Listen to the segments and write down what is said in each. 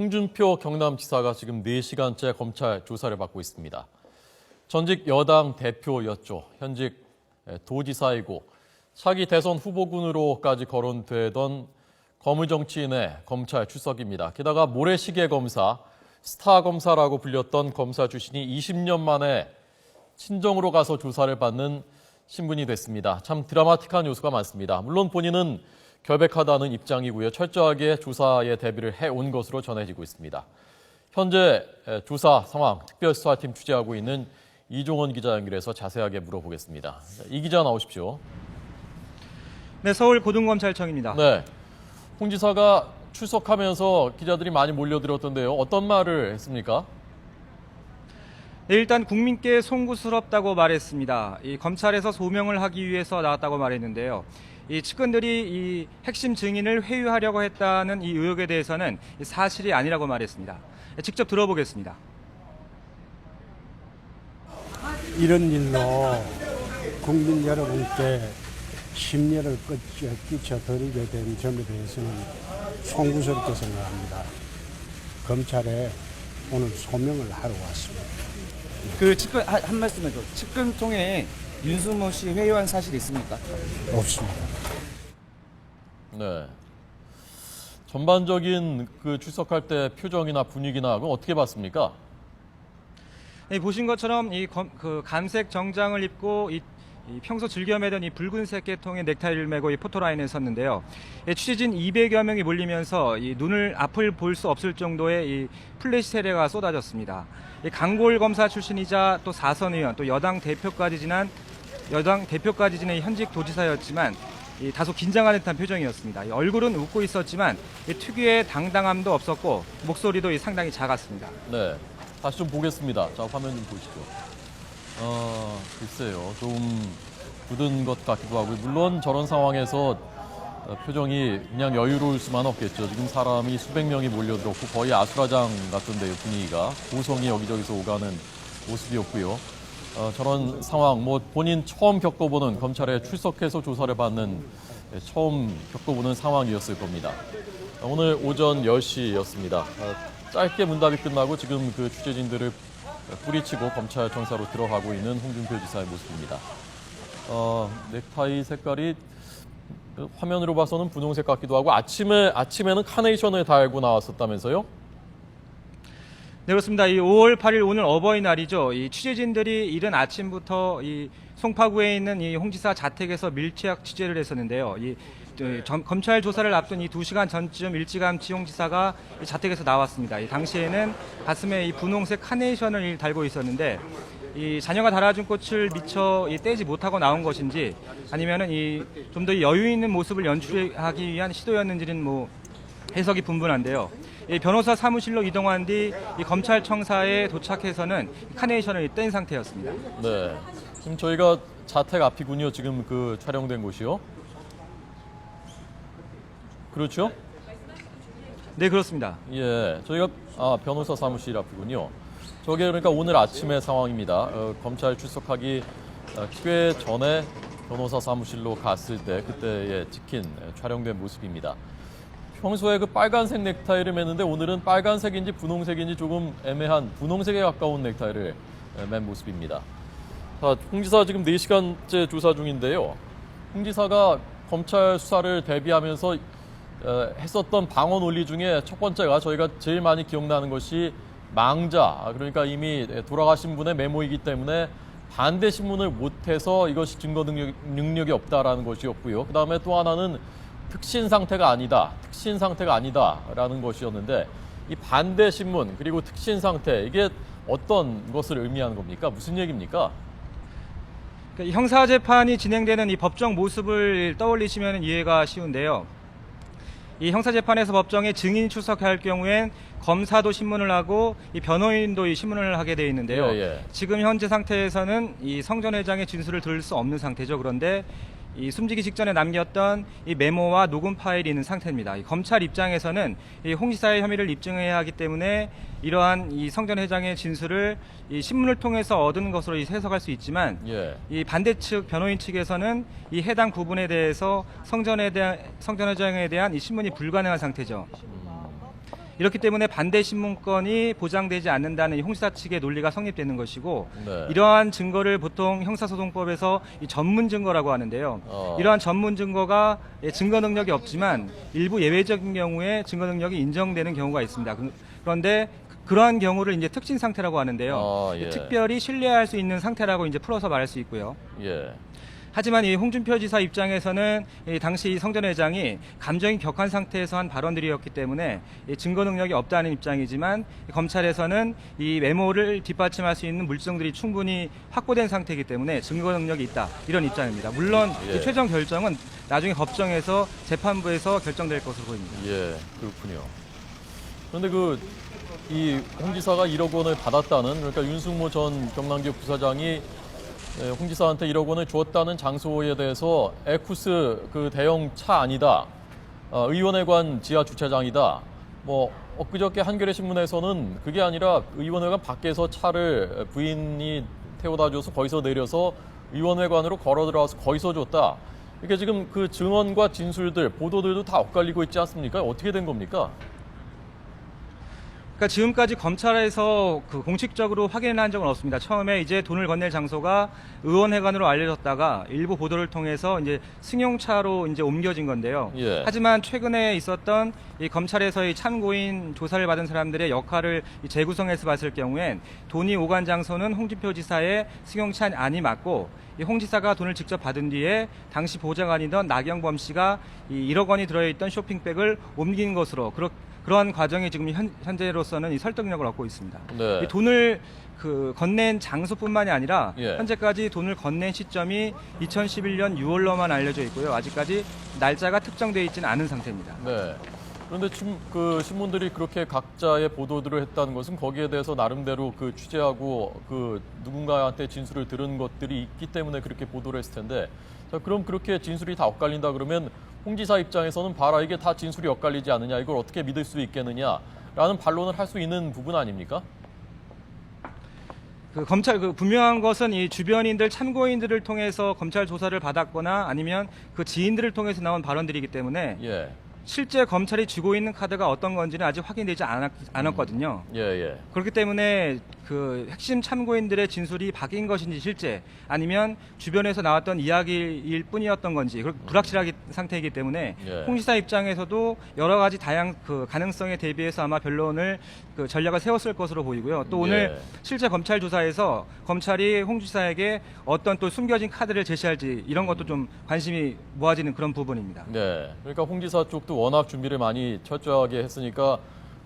홍준표 경남지사가 지금 4시간째 검찰 조사를 받고 있습니다. 전직 여당 대표였죠. 현직 도지사이고 차기 대선 후보군으로까지 거론되던 거무정치인의 검찰 출석입니다. 게다가 모래시계 검사, 스타 검사라고 불렸던 검사 출신이 20년 만에 친정으로 가서 조사를 받는 신분이 됐습니다. 참 드라마틱한 요소가 많습니다. 물론 본인은 결백하다는 입장이고요. 철저하게 조사에 대비를 해온 것으로 전해지고 있습니다. 현재 조사 상황 특별수사팀 취재하고 있는 이종원 기자 연결해서 자세하게 물어보겠습니다. 이 기자 나오십시오. 네, 서울고등검찰청입니다. 네, 홍 지사가 출석하면서 기자들이 많이 몰려들었던데요. 어떤 말을 했습니까? 네, 일단 국민께 송구스럽다고 말했습니다. 이 검찰에서 소명을 하기 위해서 나왔다고 말했는데요. 이 측근들이 이 핵심 증인을 회유하려고 했다는 이 의혹에 대해서는 사실이 아니라고 말했습니다. 직접 들어보겠습니다. 이런 일로 국민 여러분께 심려를 끼쳐드리게 된 점에 대해서는 송구스럽게 생각합니다. 검찰에 오늘 소명을 하러 왔습니다. 그 측근 한 말씀 해줘. 측근 통해 윤수모 씨 회유한 사실이 있습니까? 없습니다. 네. 전반적인 그 출석할 때 표정이나 분위기나 그건 어떻게 봤습니까? 네, 보신 것처럼 그 감색 정장을 입고 이 평소 즐겨 매던 이 붉은색 계통의 넥타이를 메고 이 포토라인에 섰는데요. 취재진 200여 명이 몰리면서 이 눈을 앞을 볼 수 없을 정도의 이 플래시 세례가 쏟아졌습니다. 이 강골 검사 출신이자 또 4선 의원, 또 여당 대표까지 지낸 현직 도지사였지만 다소 긴장한 듯한 표정이었습니다. 얼굴은 웃고 있었지만 특유의 당당함도 없었고 목소리도 상당히 작았습니다. 네, 다시 좀 보겠습니다. 자, 화면 좀 보시죠. 글쎄요, 좀 굳은 것 같기도 하고, 물론 저런 상황에서 표정이 그냥 여유로울 수만 없겠죠. 지금 사람이 수백 명이 몰려들었고 거의 아수라장 같던데요, 분위기가. 고성이 여기저기서 오가는 모습이었고요. 저런 상황, 본인 처음 겪어보는 검찰에 출석해서 조사를 받는 처음 겪어보는 상황이었을 겁니다. 오늘 오전 10시였습니다. 짧게 문답이 끝나고 지금 그 취재진들을 뿌리치고 검찰청사로 들어가고 있는 홍준표 지사의 모습입니다. 넥타이 색깔이 화면으로 봐서는 분홍색 같기도 하고 아침에는 카네이션을 달고 나왔었다면서요? 네, 그렇습니다. 이 5월 8일 오늘 어버이날이죠. 이 취재진들이 이른 아침부터 이 송파구에 있는 이 홍 지사 자택에서 밀착 취재를 했었는데요. 검찰 조사를 앞둔 이 2시간 전쯤 일찌감치 홍 지사가 이 자택에서 나왔습니다. 이 당시에는 가슴에 이 분홍색 카네이션을 달고 있었는데 이 자녀가 달아준 꽃을 미처 떼지 못하고 나온 것인지 아니면은 좀 더 여유 있는 모습을 연출하기 위한 시도였는지는 해석이 분분한데요. 변호사 사무실로 이동한 뒤 이 검찰청사에 도착해서는 카네이션을 뗀 상태였습니다. 네, 지금 저희가 자택 앞이군요. 지금 그 촬영된 곳이요. 그렇죠? 네, 그렇습니다. 예, 저희가 변호사 사무실 앞이군요. 저게 그러니까 오늘 아침의 상황입니다. 검찰 출석하기 꽤 전에 변호사 사무실로 갔을 때 그때에 찍힌 촬영된 모습입니다. 평소에 그 빨간색 넥타이를 매는데 오늘은 빨간색인지 분홍색인지 조금 애매한 분홍색에 가까운 넥타이를 맨 모습입니다. 자, 홍 지사 지금 4시간째 조사 중인데요. 홍 지사가 검찰 수사를 대비하면서 했었던 방어 논리 중에 첫 번째가 저희가 제일 많이 기억나는 것이 망자, 그러니까 이미 돌아가신 분의 메모이기 때문에 반대 신문을 못해서 이것이 증거 능력이 없다라는 것이었고요. 그 다음에 또 하나는 특신 상태가 아니다라는 것이었는데 이 반대 신문 그리고 특신 상태 이게 어떤 것을 의미하는 겁니까? 무슨 얘기입니까? 그러니까 형사 재판이 진행되는 이 법정 모습을 떠올리시면 이해가 쉬운데요. 이 형사재판에서 법정에 증인이 출석할 경우엔 검사도 신문을 하고 이 변호인도 이 신문을 하게 되어 있는데요. 예. 지금 현재 상태에서는 이 성 전 회장의 진술을 들을 수 없는 상태죠. 그런데 이 숨지기 직전에 남겼던 이 메모와 녹음 파일이 있는 상태입니다. 이 검찰 입장에서는 이 홍 지사의 혐의를 입증해야 하기 때문에 이러한 이 성 전 회장의 진술을 이 신문을 통해서 얻은 것으로 해석할 수 있지만 이 반대 측 변호인 측에서는 이 해당 부분에 대해서 성 전 회장에 대한 이 신문이 불가능한 상태죠. 이렇기 때문에 반대 신문권이 보장되지 않는다는 이 홍지사 측의 논리가 성립되는 것이고 네. 이러한 증거를 보통 형사소송법에서 이 전문 증거라고 하는데요. 이러한 전문 증거가 증거 능력이 없지만 일부 예외적인 경우에 증거 능력이 인정되는 경우가 있습니다. 그런데 그러한 경우를 이제 특진 상태라고 하는데요. 예. 특별히 신뢰할 수 있는 상태라고 이제 풀어서 말할 수 있고요. 예. 하지만 이 홍준표 지사 입장에서는 이 당시 성 전 회장이 감정이 격한 상태에서 한 발언들이었기 때문에 이 증거 능력이 없다는 입장이지만 검찰에서는 이 메모를 뒷받침할 수 있는 물증들이 충분히 확보된 상태이기 때문에 증거 능력이 있다 이런 입장입니다. 물론 예. 이 최종 결정은 나중에 법정에서 재판부에서 결정될 것으로 보입니다. 예, 그렇군요. 그런데 이 홍 지사가 1억 원을 받았다는, 그러니까 윤승모 전 경남지역 부사장이 홍 지사한테 1억 원을 주었다는 장소에 대해서 에쿠스 그 대형 차 아니다, 의원회관 지하 주차장이다. 뭐 엊그저께 한겨레 신문에서는 그게 아니라 의원회관 밖에서 차를 부인이 태워다 줘서 거기서 내려서 의원회관으로 걸어 들어와서 거기서 줬다. 이게 지금 그 증언과 진술들, 보도들도 다 엇갈리고 있지 않습니까? 어떻게 된 겁니까? 그러니까 지금까지 검찰에서 그 공식적으로 확인한 적은 없습니다. 처음에 이제 돈을 건넬 장소가 의원회관으로 알려졌다가 일부 보도를 통해서 이제 승용차로 이제 옮겨진 건데요. 예. 하지만 최근에 있었던 이 검찰에서의 참고인 조사를 받은 사람들의 역할을 재구성해서 봤을 경우엔 돈이 오간 장소는 홍준표 지사의 승용차 안이 맞고 이 홍 지사가 돈을 직접 받은 뒤에 당시 보좌관이던 나경범 씨가 이 1억 원이 들어있던 쇼핑백을 옮긴 것으로 그러한 과정이 지금 현재로서는 이 설득력을 얻고 있습니다. 네. 이 돈을 건넨 장소뿐만이 아니라 예. 현재까지 돈을 건넨 시점이 2011년 6월로만 알려져 있고요. 아직까지 날짜가 특정되어 있지는 않은 상태입니다. 네. 그런데 지금 그 신문들이 그렇게 각자의 보도들을 했다는 것은 거기에 대해서 나름대로 그 취재하고 그 누군가한테 진술을 들은 것들이 있기 때문에 그렇게 보도를 했을 텐데, 자, 그럼 그렇게 진술이 다 엇갈린다 그러면 홍 지사 입장에서는 봐라, 이게 다 진술이 엇갈리지 않느냐, 이걸 어떻게 믿을 수 있겠느냐라는 반론을 할 수 있는 부분 아닙니까? 검찰 분명한 것은 이 주변인들 참고인들을 통해서 검찰 조사를 받았거나 아니면 그 지인들을 통해서 나온 발언들이기 때문에 예. 실제 검찰이 쥐고 있는 카드가 어떤 건지는 아직 확인되지 않았거든요. 예, 예. 그렇기 때문에 그 핵심 참고인들의 진술이 바뀐 것인지 실제 아니면 주변에서 나왔던 이야기일 뿐이었던 건지 불확실하기 상태이기 때문에 예. 홍 지사 입장에서도 여러 가지 다양 가능성에 대비해서 아마 변론을 전략을 세웠을 것으로 보이고요. 또 오늘 예. 실제 검찰 조사에서 검찰이 홍 지사에게 어떤 또 숨겨진 카드를 제시할지 이런 것도 좀 관심이 모아지는 그런 부분입니다. 네. 그러니까 홍 지사 쪽도 워낙 준비를 많이 철저하게 했으니까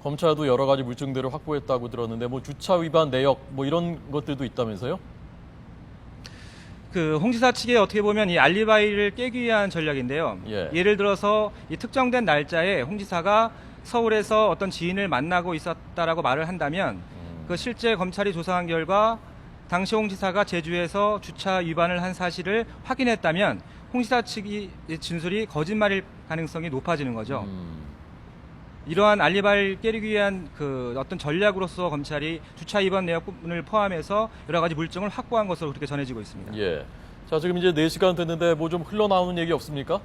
검찰도 여러 가지 물증들을 확보했다고 들었는데, 뭐 주차 위반 내역 뭐 이런 것들도 있다면서요? 홍 지사 측에 어떻게 보면 이 알리바이를 깨기 위한 전략인데요. 예. 예를 들어서 이 특정된 날짜에 홍 지사가 서울에서 어떤 지인을 만나고 있었다라고 말을 한다면 그 실제 검찰이 조사한 결과 당시 홍 지사가 제주에서 주차 위반을 한 사실을 확인했다면 홍 지사 측이 진술이 거짓말일 가능성이 높아지는 거죠. 이러한 알리바이를 깨기 위한 어떤 전략으로서 검찰이 주차 위반 내역을 포함해서 여러 가지 물증을 확보한 것으로 그렇게 전해지고 있습니다. 예. 자, 지금 이제 4시간 됐는데 뭐 좀 흘러나오는 얘기 없습니까?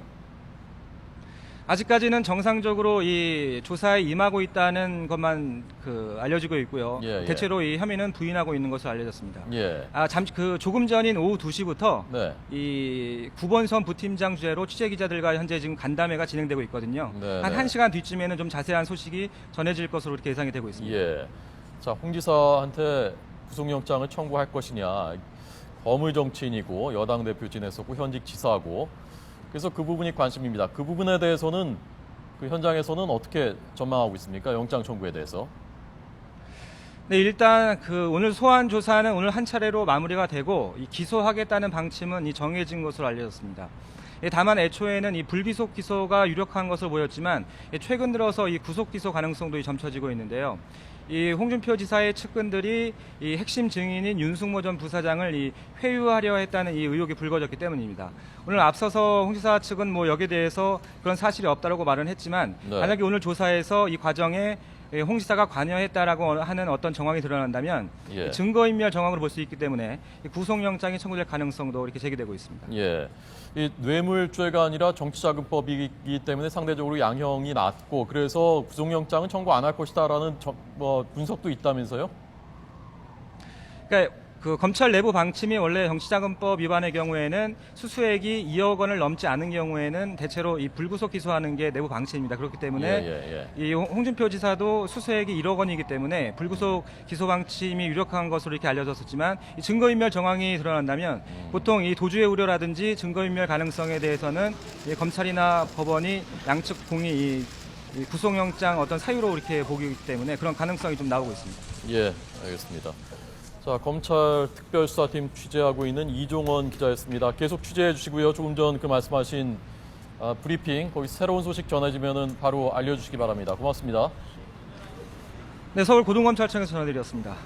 아직까지는 정상적으로 이 조사에 임하고 있다는 것만 알려지고 있고요. 예, 예. 대체로 이 혐의는 부인하고 있는 것으로 알려졌습니다. 예. 조금 전인 오후 2시부터 네. 이 9번선 부팀장 주재로 취재 기자들과 현재 지금 간담회가 진행되고 있거든요. 네, 한 네. 1시간 뒤쯤에는 좀 자세한 소식이 전해질 것으로 이렇게 예상이 되고 있습니다. 예. 자, 홍 지사한테 구속영장을 청구할 것이냐. 거물 정치인이고 여당 대표 지냈었고 현직 지사고, 그래서 그 부분이 관심입니다. 그 부분에 대해서는 그 현장에서는 어떻게 전망하고 있습니까? 영장 청구에 대해서. 네, 일단 오늘 소환 조사는 오늘 한 차례로 마무리가 되고 이 기소하겠다는 방침은 정해진 것으로 알려졌습니다. 다만 애초에는 이 불기소 기소가 유력한 것으로 보였지만 최근 들어서 이 구속 기소 가능성도 점쳐지고 있는데요. 이 홍준표 지사의 측근들이 이 핵심 증인인 윤승모 전 부사장을 회유하려 했다는 이 의혹이 불거졌기 때문입니다. 오늘 앞서서 홍 지사 측은 뭐 여기에 대해서 그런 사실이 없다라고 말은 했지만 네. 만약에 오늘 조사에서 이 과정에 홍 지사가 관여했다라고 하는 어떤 정황이 드러난다면 예. 증거인멸 정황으로 볼 수 있기 때문에 구속영장이 청구될 가능성도 이렇게 제기되고 있습니다. 예. 이 뇌물죄가 아니라 정치자금법이기 때문에 상대적으로 양형이 낮고 그래서 구속영장은 청구 안 할 것이다라는 분석도 있다면서요? 그러니까 그 검찰 내부 방침이 원래 정치자금법 위반의 경우에는 수수액이 2억 원을 넘지 않은 경우에는 대체로 이 불구속 기소하는 게 내부 방침입니다. 그렇기 때문에 예. 이 홍준표 지사도 수수액이 1억 원이기 때문에 불구속 기소 방침이 유력한 것으로 이렇게 알려졌었지만 이 증거인멸 정황이 드러난다면 보통 이 도주의 우려라든지 증거인멸 가능성에 대해서는 이 검찰이나 법원이 양측 동의 이 구속영장 어떤 사유로 이렇게 보기 때문에 그런 가능성이 좀 나오고 있습니다. 예, 알겠습니다. 자, 검찰 특별수사팀 취재하고 있는 이종원 기자였습니다. 계속 취재해 주시고요. 조금 전 그 말씀하신 브리핑, 거기 새로운 소식 전해지면은 바로 알려주시기 바랍니다. 고맙습니다. 네, 서울 고등검찰청에서 전해드렸습니다.